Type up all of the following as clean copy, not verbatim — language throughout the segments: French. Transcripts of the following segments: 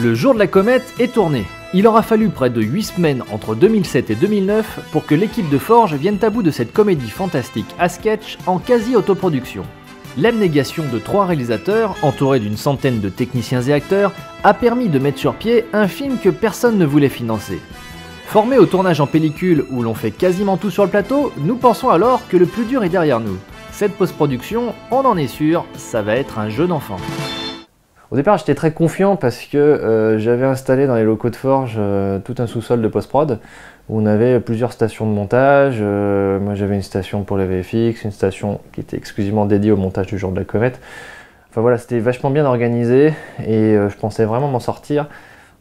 Le jour de la comète est tourné. Il aura fallu près de 8 semaines entre 2007 et 2009 pour que l'équipe de Forge vienne à bout de cette comédie fantastique à sketch en quasi-autoproduction. L'abnégation de 3 réalisateurs, entourés d'une centaine de techniciens et acteurs, a permis de mettre sur pied un film que personne ne voulait financer. Formés au tournage en pellicule où l'on fait quasiment tout sur le plateau, nous pensons alors que le plus dur est derrière nous. Cette post-production, on en est sûr, ça va être un jeu d'enfant. Au départ, j'étais très confiant parce que j'avais installé dans les locaux de Forge tout un sous-sol de post-prod où on avait plusieurs stations de montage. Moi, j'avais une station pour les VFX, une station qui était exclusivement dédiée au montage du jour de la comète. Enfin voilà, c'était vachement bien organisé et je pensais vraiment m'en sortir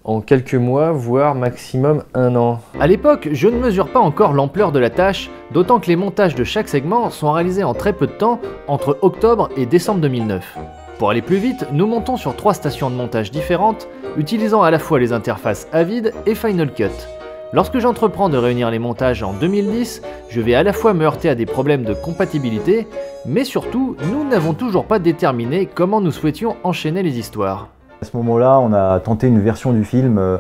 en quelques mois, voire maximum 1 an. A l'époque, je ne mesure pas encore l'ampleur de la tâche, d'autant que les montages de chaque segment sont réalisés en très peu de temps, entre octobre et décembre 2009. Pour aller plus vite, nous montons sur 3 stations de montage différentes, utilisant à la fois les interfaces Avid et Final Cut. Lorsque j'entreprends de réunir les montages en 2010, je vais à la fois me heurter à des problèmes de compatibilité, mais surtout, nous n'avons toujours pas déterminé comment nous souhaitions enchaîner les histoires. À ce moment-là, on a tenté une version du film,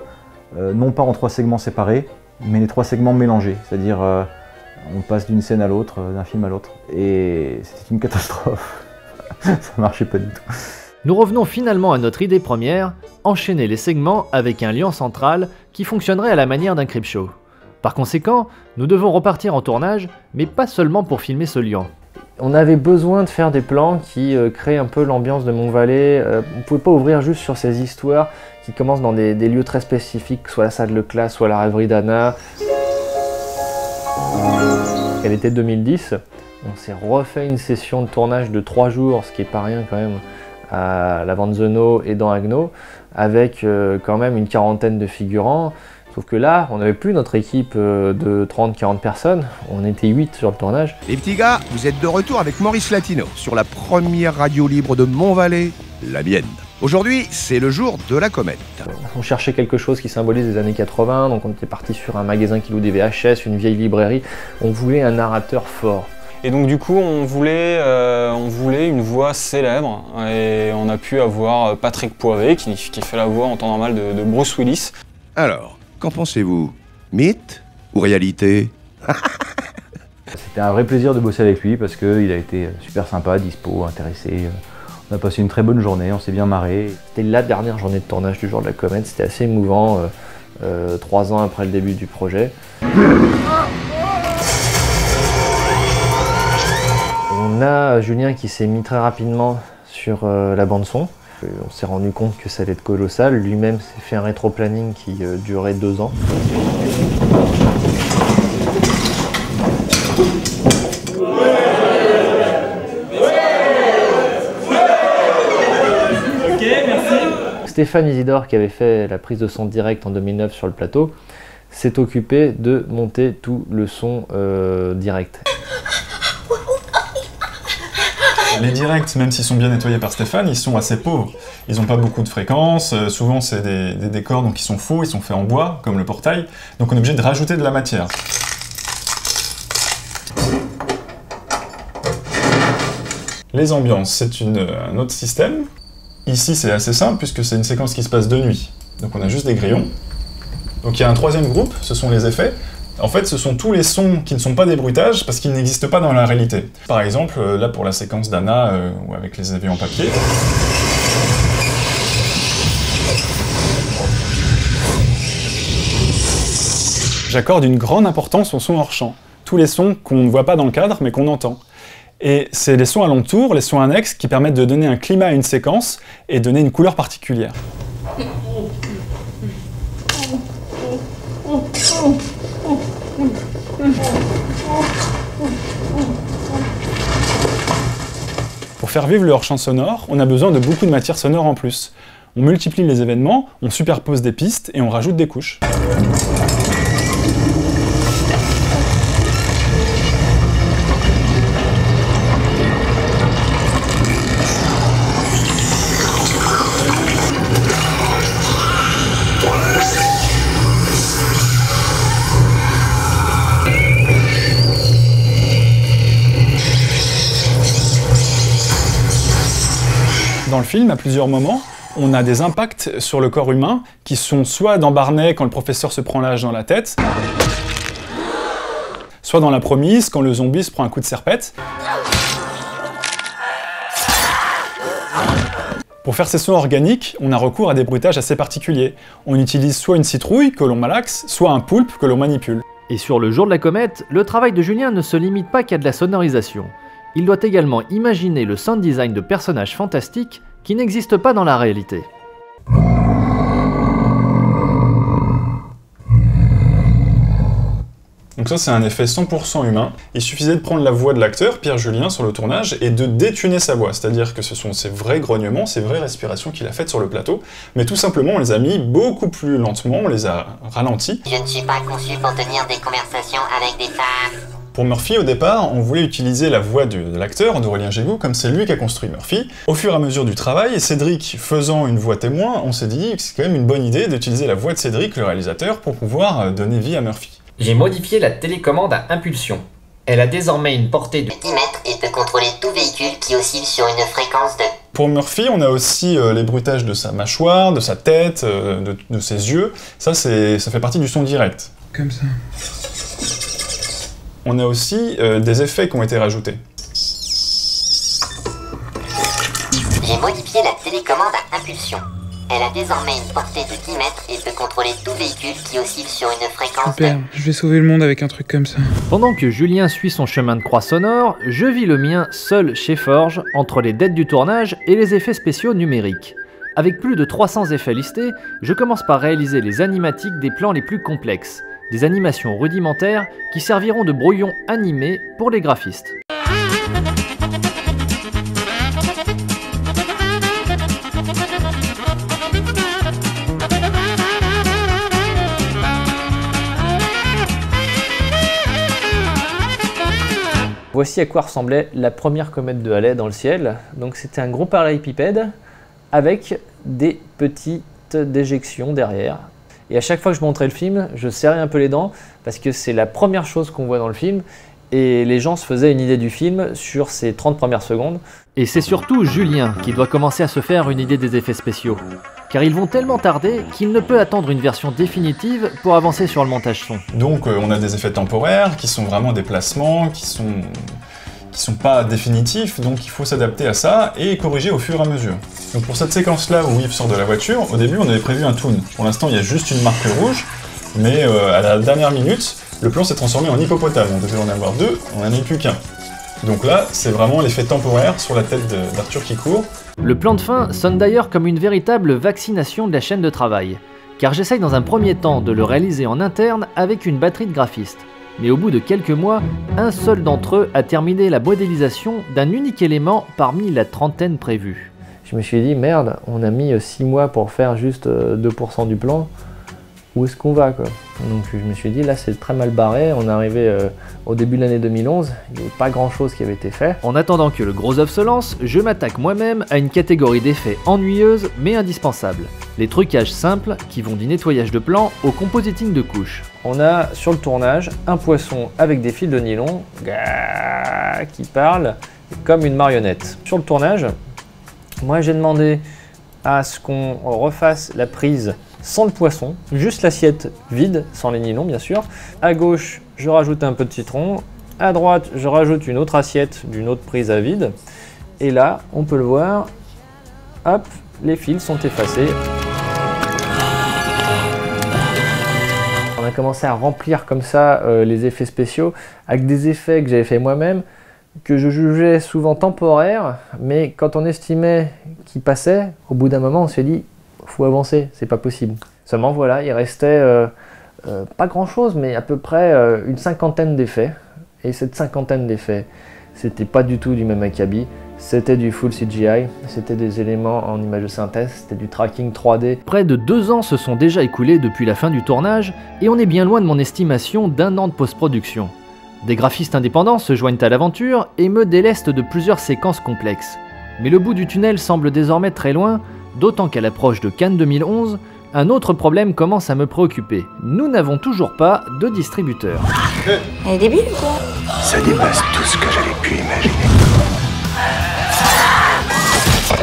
non pas en 3 segments séparés, mais les 3 segments mélangés, c'est-à-dire on passe d'une scène à l'autre, d'un film à l'autre, et c'était une catastrophe. Ça marchait pas du tout. Nous revenons finalement à notre idée première, enchaîner les segments avec un lien central qui fonctionnerait à la manière d'un Creepshow. Par conséquent, nous devons repartir en tournage, mais pas seulement pour filmer ce lien. On avait besoin de faire des plans qui créent un peu l'ambiance de Mont-Valais. On ne pouvait pas ouvrir juste sur ces histoires qui commencent dans des lieux très spécifiques, soit la salle de classe, soit la rêverie d'Anna. À l'été 2010, on s'est refait une session de tournage de 3 jours, ce qui est pas rien quand même, à la Vanzeno et dans Agno, avec quand même une quarantaine de figurants. Sauf que là, on n'avait plus notre équipe de 30-40 personnes, on était 8 sur le tournage. Les petits gars, vous êtes de retour avec Maurice Latino sur la première radio libre de Mont-Valais, la mienne. Aujourd'hui, c'est le jour de la comète. On cherchait quelque chose qui symbolise les années 80, donc on était parti sur un magasin qui loue des VHS, une vieille librairie. On voulait un narrateur fort. Et donc du coup, on voulait une voix célèbre, et on a pu avoir Patrick Poivet, qui fait la voix en temps normal de Bruce Willis. Alors, qu'en pensez-vous? Mythe ou réalité? C'était un vrai plaisir de bosser avec lui parce qu'il a été super sympa, dispo, intéressé. On a passé une très bonne journée, on s'est bien marré. C'était la dernière journée de tournage du jour de la comète, c'était assez émouvant, 3 ans après le début du projet. On a Julien qui s'est mis très rapidement sur la bande son. On s'est rendu compte que ça allait être colossal. Lui-même s'est fait un rétro-planning qui durait 2 ans. Ok, merci. Stéphane Isidore, qui avait fait la prise de son direct en 2009 sur le plateau, s'est occupé de monter tout le son direct. Les directs, même s'ils sont bien nettoyés par Stéphane, ils sont assez pauvres. Ils n'ont pas beaucoup de fréquences, souvent c'est des décors donc ils sont faux, ils sont faits en bois, comme le portail, donc on est obligé de rajouter de la matière. Les ambiances, c'est un autre système. Ici c'est assez simple puisque c'est une séquence qui se passe de nuit. Donc on a juste des grillons. Donc il y a un 3e groupe, ce sont les effets. En fait, ce sont tous les sons qui ne sont pas des bruitages parce qu'ils n'existent pas dans la réalité. Par exemple, là pour la séquence d'Anna, ou avec les avions en papier. J'accorde une grande importance aux sons hors champ. Tous les sons qu'on ne voit pas dans le cadre, mais qu'on entend. Et c'est les sons alentours, les sons annexes, qui permettent de donner un climat à une séquence et donner une couleur particulière. Pour faire vivre le hors-champ sonore, on a besoin de beaucoup de matière sonore en plus. On multiplie les événements, on superpose des pistes et on rajoute des couches. Dans le film, à plusieurs moments, on a des impacts sur le corps humain qui sont soit dans Barney quand le professeur se prend la hache dans la tête, soit dans La Promise quand le zombie se prend un coup de serpette. Pour faire ces sons organiques, on a recours à des bruitages assez particuliers. On utilise soit une citrouille que l'on malaxe, soit un poulpe que l'on manipule. Et sur le jour de la comète, le travail de Julien ne se limite pas qu'à de la sonorisation. Il doit également imaginer le sound design de personnages fantastiques qui n'existent pas dans la réalité. Donc ça, c'est un effet 100% humain. Il suffisait de prendre la voix de l'acteur, Pierre Julien, sur le tournage, et de détuner sa voix. C'est-à-dire que ce sont ses vrais grognements, ses vraies respirations qu'il a faites sur le plateau. Mais tout simplement, on les a mis beaucoup plus lentement, on les a ralentis. Je ne suis pas conçu pour tenir des conversations avec des femmes. Pour Murphy, au départ, on voulait utiliser la voix de l'acteur, d'Aurélien Gégou, comme c'est lui qui a construit Murphy. Au fur et à mesure du travail, Cédric faisant une voix témoin, on s'est dit que c'est quand même une bonne idée d'utiliser la voix de Cédric, le réalisateur, pour pouvoir donner vie à Murphy. J'ai modifié la télécommande à impulsion. Elle a désormais une portée de 10 mètres et peut contrôler tout véhicule qui oscille sur une fréquence de... Pour Murphy, on a aussi les bruitages de sa mâchoire, de sa tête, de ses yeux. Ça fait partie du son direct. Comme ça. On a aussi des effets qui ont été rajoutés. J'ai modifié la télécommande à impulsion. Elle a désormais une portée de 10 mètres et peut contrôler tout véhicule qui oscille sur une fréquence Super, je vais sauver le monde avec un truc comme ça. Pendant que Julien suit son chemin de croix sonore, je vis le mien seul chez Forge, entre les dettes du tournage et les effets spéciaux numériques. Avec plus de 300 effets listés, je commence par réaliser les animatiques des plans les plus complexes, des animations rudimentaires qui serviront de brouillon animé pour les graphistes. Voici à quoi ressemblait la première comète de Halley dans le ciel. Donc c'était un gros parallélépipède avec des petites déjections derrière. Et à chaque fois que je montrais le film, je serrais un peu les dents parce que c'est la première chose qu'on voit dans le film et les gens se faisaient une idée du film sur ces 30 premières secondes. Et c'est surtout Julien qui doit commencer à se faire une idée des effets spéciaux. Car ils vont tellement tarder qu'il ne peut attendre une version définitive pour avancer sur le montage son. Donc on a des effets temporaires qui sont vraiment des placements, qui sont pas définitifs, donc il faut s'adapter à ça et corriger au fur et à mesure. Donc pour cette séquence-là où Yves sort de la voiture, au début on avait prévu un toon. Pour l'instant il y a juste une marque rouge, mais à la dernière minute, le plan s'est transformé en hippopotame. On devait en avoir deux, on n'en a plus qu'un. Donc là, c'est vraiment l'effet temporaire sur la tête d'Arthur qui court. Le plan de fin sonne d'ailleurs comme une véritable vaccination de la chaîne de travail, car j'essaye dans un premier temps de le réaliser en interne avec une batterie de graphistes. Mais au bout de quelques mois, un seul d'entre eux a terminé la modélisation d'un unique élément parmi la trentaine prévue. Je me suis dit, merde, on a mis 6 mois pour faire juste 2% du plan, où est-ce qu'on va quoi? Donc je me suis dit, là c'est très mal barré, on est arrivé au début de l'année 2011, il n'y avait pas grand chose qui avait été fait. En attendant que le gros œuf se lance, je m'attaque moi-même à une catégorie d'effets ennuyeuse mais indispensables. Les trucages simples qui vont du nettoyage de plan au compositing de couches. On a sur le tournage un poisson avec des fils de nylon qui parle comme une marionnette. Sur le tournage, moi j'ai demandé à ce qu'on refasse la prise sans le poisson, juste l'assiette vide, sans les nylons bien sûr. À gauche, je rajoute un peu de citron. À droite, je rajoute une autre assiette d'une autre prise à vide. Et là, on peut le voir, hop, les fils sont effacés. On a commencé à remplir comme ça les effets spéciaux avec des effets que j'avais fait moi-même, que je jugeais souvent temporaires, mais quand on estimait qu'ils passaient, au bout d'un moment, on s'est dit faut avancer, c'est pas possible. Seulement voilà, il restait pas grand chose, mais à peu près une cinquantaine d'effets. Et cette cinquantaine d'effets, c'était pas du tout du même acabit, c'était du full CGI, c'était des éléments en image de synthèse, c'était du tracking 3D. Près de 2 ans se sont déjà écoulés depuis la fin du tournage, et on est bien loin de mon estimation d'1 an de post-production. Des graphistes indépendants se joignent à l'aventure et me délestent de plusieurs séquences complexes. Mais le bout du tunnel semble désormais très loin, d'autant qu'à l'approche de Cannes 2011, un autre problème commence à me préoccuper. Nous n'avons toujours pas de distributeur. Elle est débile ou quoi? Ça dépasse tout ce que j'avais pu imaginer.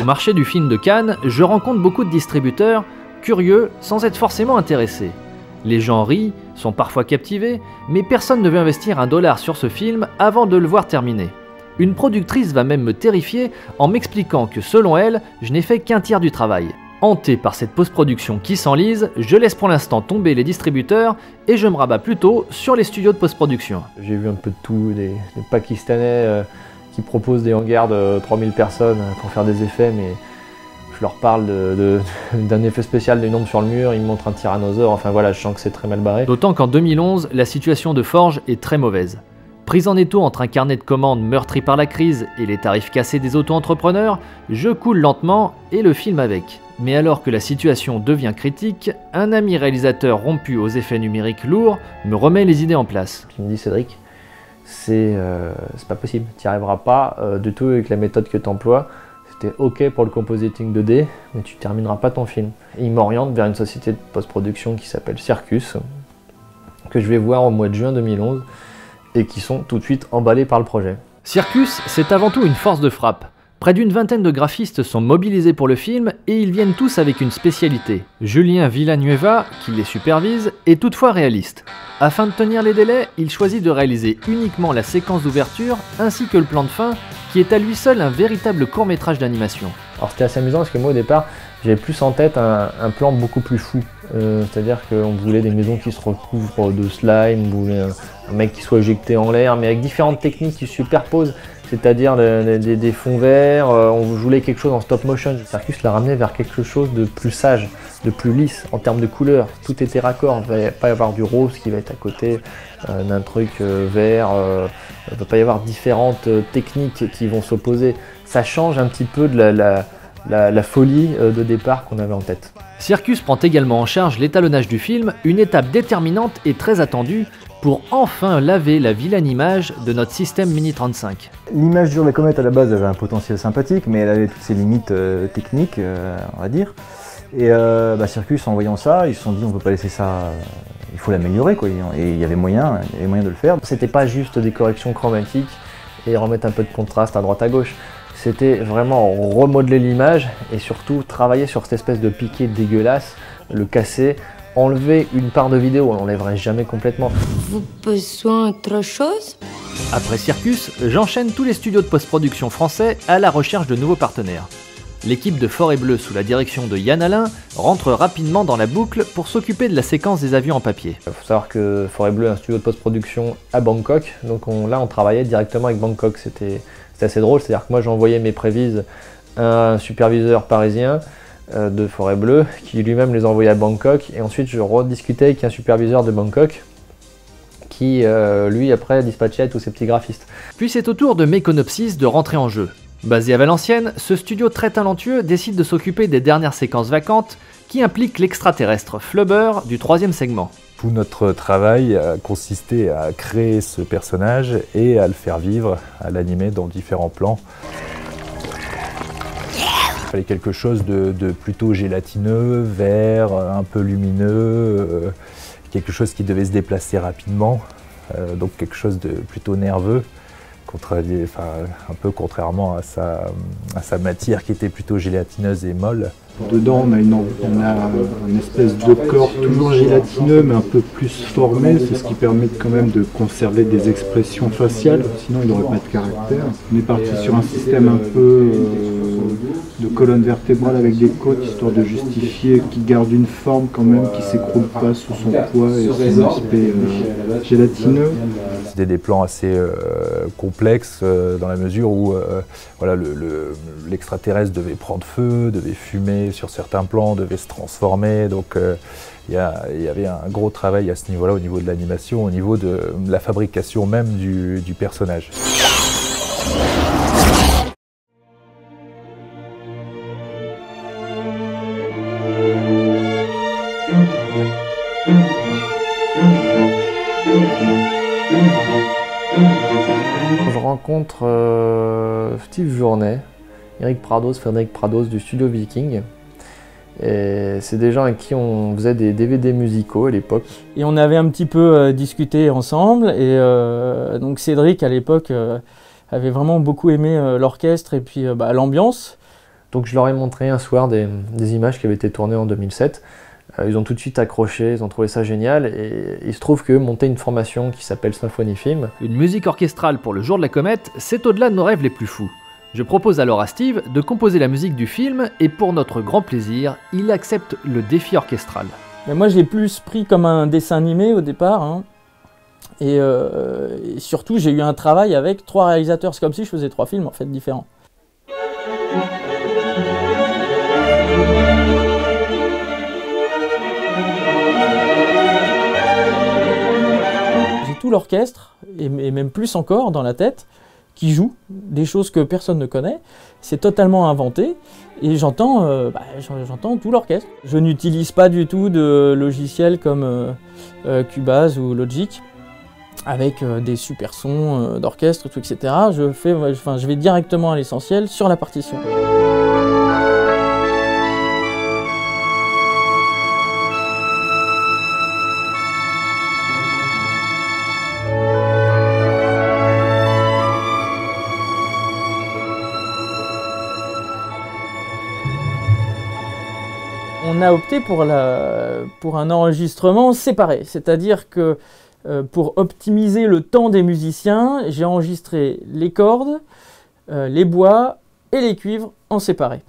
Au marché du film de Cannes, je rencontre beaucoup de distributeurs curieux sans être forcément intéressés. Les gens rient, sont parfois captivés, mais personne ne veut investir $1 sur ce film avant de le voir terminé. Une productrice va même me terrifier en m'expliquant que selon elle, je n'ai fait qu'un tiers du travail. Hanté par cette post-production qui s'enlise, je laisse pour l'instant tomber les distributeurs et je me rabats plutôt sur les studios de post-production. J'ai vu un peu de tout, des Pakistanais qui proposent des hangars de 3000 personnes pour faire des effets, mais je leur parle d'un effet spécial d'une ombre sur le mur, ils me montrent un tyrannosaure, enfin voilà, je sens que c'est très mal barré. D'autant qu'en 2011, la situation de Forge est très mauvaise. Prise en étau entre un carnet de commandes meurtri par la crise et les tarifs cassés des auto-entrepreneurs, je coule lentement et le film avec. Mais alors que la situation devient critique, un ami réalisateur rompu aux effets numériques lourds me remet les idées en place. Il me dit Cédric, c'est pas possible, tu n'y arriveras pas du tout avec la méthode que tu emploies. C'était ok pour le compositing 2D, mais tu termineras pas ton film. Et il m'oriente vers une société de post-production qui s'appelle Circus, que je vais voir au mois de juin 2011, et qui sont tout de suite emballés par le projet. Circus, c'est avant tout une force de frappe. Près d'une vingtaine de graphistes sont mobilisés pour le film et ils viennent tous avec une spécialité. Julien Villanueva, qui les supervise, est toutefois réaliste. Afin de tenir les délais, il choisit de réaliser uniquement la séquence d'ouverture ainsi que le plan de fin, qui est à lui seul un véritable court-métrage d'animation. Alors c'était assez amusant parce que moi au départ, j'avais plus en tête un plan beaucoup plus fou. C'est-à-dire qu'on voulait des maisons qui se recouvrent de slime, on voulait un mec qui soit éjecté en l'air, mais avec différentes techniques qui se superposent, c'est-à-dire des fonds verts, on voulait quelque chose en stop motion. Circus l'a ramené vers quelque chose de plus sage, de plus lisse en termes de couleurs. Tout était raccord, il ne va pas y avoir du rose qui va être à côté d'un truc vert, il ne va pas y avoir différentes techniques qui vont s'opposer. Ça change un petit peu de la folie de départ qu'on avait en tête. Circus prend également en charge l'étalonnage du film, une étape déterminante et très attendue pour enfin laver la vilaine image de notre système Mini 35. L'image sur la comète à la base avait un potentiel sympathique, mais elle avait toutes ses limites techniques, on va dire. Et Circus, en voyant ça, ils se sont dit on ne peut pas laisser ça, il faut l'améliorer quoi. Et il y avait moyen de le faire. C'était pas juste des corrections chromatiques et remettre un peu de contraste à droite à gauche. C'était vraiment remodeler l'image et surtout travailler sur cette espèce de piqué dégueulasse, le casser, enlever une part de vidéo, on l'enlèverait jamais complètement. Vous besoin d'autre chose? Après Circus, j'enchaîne tous les studios de post-production français à la recherche de nouveaux partenaires. L'équipe de Forêt Bleue sous la direction de Yann Alain rentre rapidement dans la boucle pour s'occuper de la séquence des avions en papier. Il faut savoir que Forêt Bleue est un studio de post-production à Bangkok, donc là on travaillait directement avec Bangkok, c'était assez drôle, c'est-à-dire que moi j'envoyais mes prévises à un superviseur parisien de Forêt Bleue qui lui-même les envoyait à Bangkok et ensuite je rediscutais avec un superviseur de Bangkok qui lui après dispatchait tous ses petits graphistes. Puis c'est au tour de Meconopsis de rentrer en jeu. Basé à Valenciennes, ce studio très talentueux décide de s'occuper des dernières séquences vacantes qui impliquent l'extraterrestre Flubber du 3e segment. Tout notre travail a consisté à créer ce personnage et à le faire vivre, à l'animer dans différents plans. Il fallait quelque chose de plutôt gélatineux, vert, un peu lumineux, quelque chose qui devait se déplacer rapidement, donc quelque chose de plutôt nerveux, un peu contrairement à sa matière qui était plutôt gélatineuse et molle. Dedans, on a une espèce de corps toujours gélatineux, mais un peu plus formé. C'est ce qui permet quand même de conserver des expressions faciales, sinon il n'aurait pas de caractère. On est parti sur un système un peu de colonne vertébrale avec des côtes, histoire de justifier qu'il garde une forme quand même, qui ne s'écroule pas sous son poids et son aspect gélatineux. C'était des plans assez complexes dans la mesure où l'extraterrestre devait prendre feu, devait fumer sur certains plans, devait se transformer. Donc il y avait un gros travail à ce niveau-là, au niveau de l'animation, au niveau de la fabrication même du personnage. Je rencontre Steve Journet, Eric Prados, Frédéric Prados du studio Viking. Et c'est des gens avec qui on faisait des DVD musicaux à l'époque. Et on avait un petit peu discuté ensemble et donc Cédric à l'époque avait vraiment beaucoup aimé l'orchestre et puis l'ambiance. Donc je leur ai montré un soir des images qui avaient été tournées en 2007. Ils ont tout de suite accroché, ils ont trouvé ça génial, et il se trouve que monter une formation qui s'appelle Symphonie Film, une musique orchestrale pour le jour de la comète, c'est au-delà de nos rêves les plus fous. Je propose alors à Steve de composer la musique du film, et pour notre grand plaisir, il accepte le défi orchestral. Mais moi je l'ai plus pris comme un dessin animé au départ, hein. Et surtout j'ai eu un travail avec 3 réalisateurs, c'est comme si je faisais 3 films en fait différents. J'ai tout l'orchestre, et même plus encore dans la tête, qui joue des choses que personne ne connaît. C'est totalement inventé, et j'entends tout l'orchestre. Je n'utilise pas du tout de logiciels comme Cubase ou Logic, avec des super sons d'orchestre, etc. Je vais directement à l'essentiel sur la partition. On a opté pour un enregistrement séparé, c'est-à-dire que pour optimiser le temps des musiciens, j'ai enregistré les cordes, les bois et les cuivres en séparé.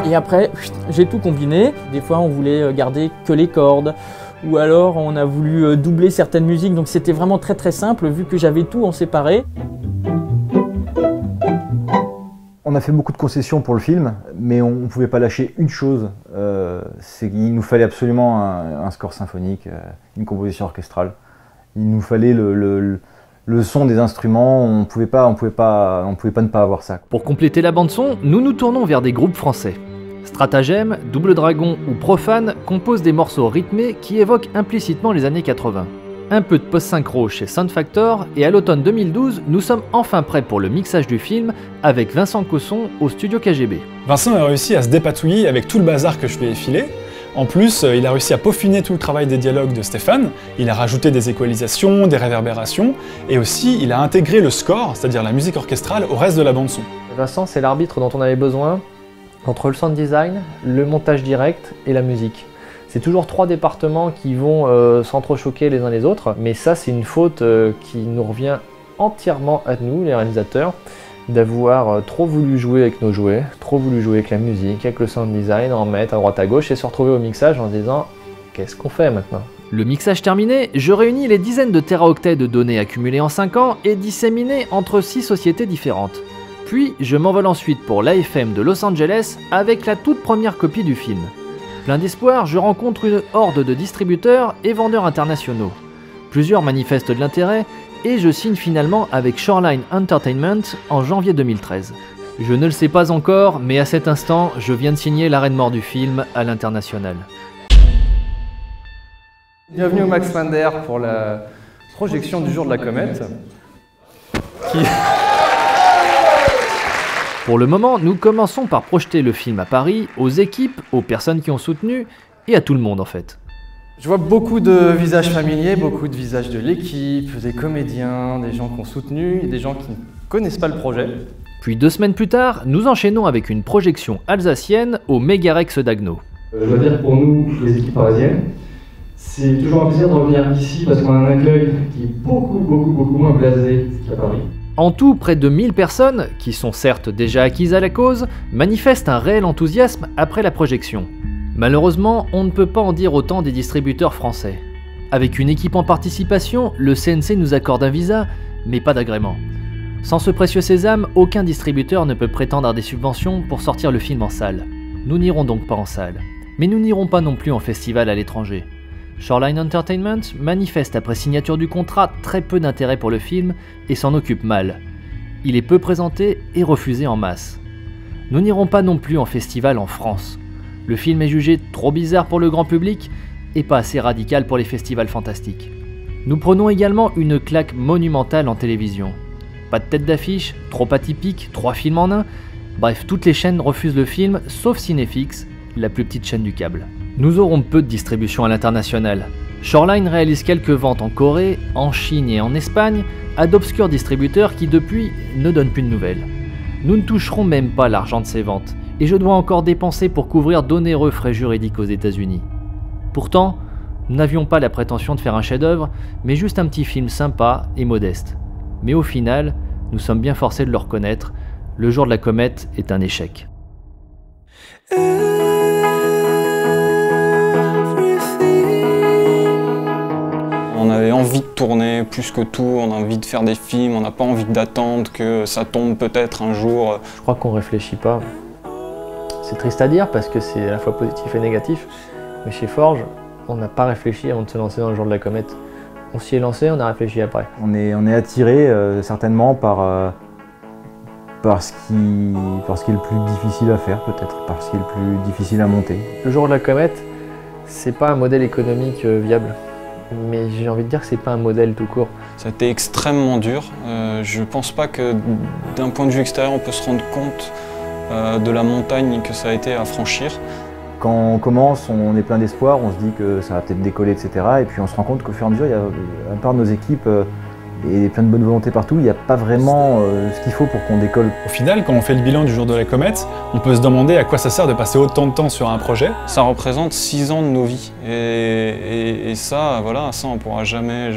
Et après, j'ai tout combiné. Des fois, on voulait garder que les cordes, ou alors on a voulu doubler certaines musiques, donc c'était vraiment très très simple vu que j'avais tout en séparé. On a fait beaucoup de concessions pour le film, mais on ne pouvait pas lâcher une chose, c'est qu'il nous fallait absolument un score symphonique, une composition orchestrale. Il nous fallait le son des instruments, on pouvait pas ne pas avoir ça. Pour compléter la bande-son, nous nous tournons vers des groupes français. Stratagème, Double Dragon ou Profane composent des morceaux rythmés qui évoquent implicitement les années 80. Un peu de post-synchro chez Sound Factor, et à l'automne 2012, nous sommes enfin prêts pour le mixage du film avec Vincent Cosson au studio KGB. Vincent a réussi à se dépatouiller avec tout le bazar que je lui ai filé. En plus, il a réussi à peaufiner tout le travail des dialogues de Stéphane, il a rajouté des équalisations, des réverbérations, et aussi il a intégré le score, c'est-à-dire la musique orchestrale, au reste de la bande-son. Vincent, c'est l'arbitre dont on avait besoin entre le sound design, le montage direct et la musique. C'est toujours 3 départements qui vont s'entrechoquer les uns les autres, mais ça c'est une faute qui nous revient entièrement à nous, les réalisateurs, d'avoir trop voulu jouer avec nos jouets, trop voulu jouer avec la musique, avec le sound design, en mettre à droite à gauche et se retrouver au mixage en se disant « qu'est-ce qu'on fait maintenant ?» Le mixage terminé, je réunis les dizaines de téraoctets de données accumulées en 5 ans et disséminées entre 6 sociétés différentes. Puis je m'envole ensuite pour l'AFM de Los Angeles avec la toute première copie du film. Plein d'espoir, je rencontre une horde de distributeurs et vendeurs internationaux. Plusieurs manifestent de l'intérêt et je signe finalement avec Shoreline Entertainment en janvier 2013. Je ne le sais pas encore, mais à cet instant, je viens de signer l'arrêt de mort du film à l'international. Bienvenue au Max Mander pour la projection du jour de la comète. Pour le moment, nous commençons par projeter le film à Paris, aux équipes, aux personnes qui ont soutenu, et à tout le monde en fait. Je vois beaucoup de visages familiers, beaucoup de visages de l'équipe, des comédiens, des gens qui ont soutenu, et des gens qui ne connaissent pas le projet. Puis 2 semaines plus tard, nous enchaînons avec une projection alsacienne au Mégarex d'Agno. Je dois dire pour nous, les équipes parisiennes, c'est toujours un plaisir de revenir ici parce qu'on a un accueil qui est beaucoup moins blasé qu'à Paris. En tout, près de 1000 personnes, qui sont certes déjà acquises à la cause, manifestent un réel enthousiasme après la projection. Malheureusement, on ne peut pas en dire autant des distributeurs français. Avec une équipe en participation, le CNC nous accorde un visa, mais pas d'agrément. Sans ce précieux sésame, aucun distributeur ne peut prétendre à des subventions pour sortir le film en salle. Nous n'irons donc pas en salle. Mais nous n'irons pas non plus en festival à l'étranger. Shoreline Entertainment manifeste après signature du contrat très peu d'intérêt pour le film et s'en occupe mal. Il est peu présenté et refusé en masse. Nous n'irons pas non plus en festival en France. Le film est jugé trop bizarre pour le grand public et pas assez radical pour les festivals fantastiques. Nous prenons également une claque monumentale en télévision. Pas de tête d'affiche, trop atypique, 3 films en un, bref, toutes les chaînes refusent le film, sauf Cinéfix, la plus petite chaîne du câble. Nous aurons peu de distribution à l'international. Shoreline réalise quelques ventes en Corée, en Chine et en Espagne, à d'obscurs distributeurs qui depuis ne donnent plus de nouvelles. Nous ne toucherons même pas l'argent de ces ventes, et je dois encore dépenser pour couvrir d'onéreux frais juridiques aux États-Unis. Pourtant, nous n'avions pas la prétention de faire un chef-d'œuvre, mais juste un petit film sympa et modeste. Mais au final, nous sommes bien forcés de le reconnaître, Le jour de la comète est un échec. On avait envie de tourner plus que tout, on a envie de faire des films, on n'a pas envie d'attendre que ça tombe peut-être un jour. Je crois qu'on réfléchit pas. C'est triste à dire parce que c'est à la fois positif et négatif, mais chez Forge, on n'a pas réfléchi avant de se lancer dans Le jour de la comète. On s'y est lancé, on a réfléchi après. On est attiré certainement par ce qui est le plus difficile à faire peut-être, par ce qui est le plus difficile à monter. Le jour de la comète, c'est pas un modèle économique viable. Mais j'ai envie de dire que c'est pas un modèle tout court. Ça a été extrêmement dur. Je pense pas que d'un point de vue extérieur on peut se rendre compte de la montagne que ça a été à franchir. Quand on commence, on est plein d'espoir, on se dit que ça va peut-être décoller, etc. Et puis on se rend compte qu'au fur et à mesure, il y a, à part nos équipes et plein de bonne volonté partout, il n'y a pas vraiment ce qu'il faut pour qu'on décolle. Au final, quand on fait le bilan du jour de la comète, on peut se demander à quoi ça sert de passer autant de temps sur un projet. Ça représente 6 ans de nos vies. Et ça, voilà, ça on pourra jamais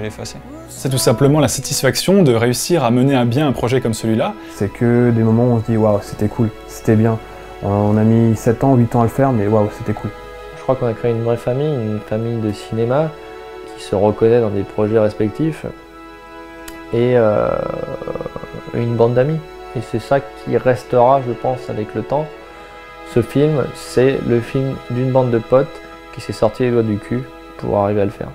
l'effacer. C'est tout simplement la satisfaction de réussir à mener à bien un projet comme celui-là. C'est que des moments où on se dit waouh, c'était cool, c'était bien. On a mis 7 ans, 8 ans à le faire, mais waouh, c'était cool. Je crois qu'on a créé une vraie famille, une famille de cinéma qui se reconnaît dans des projets respectifs et une bande d'amis. Et c'est ça qui restera, je pense, avec le temps. Ce film, c'est le film d'une bande de potes qui s'est sorti les doigts du cul pour arriver à le faire.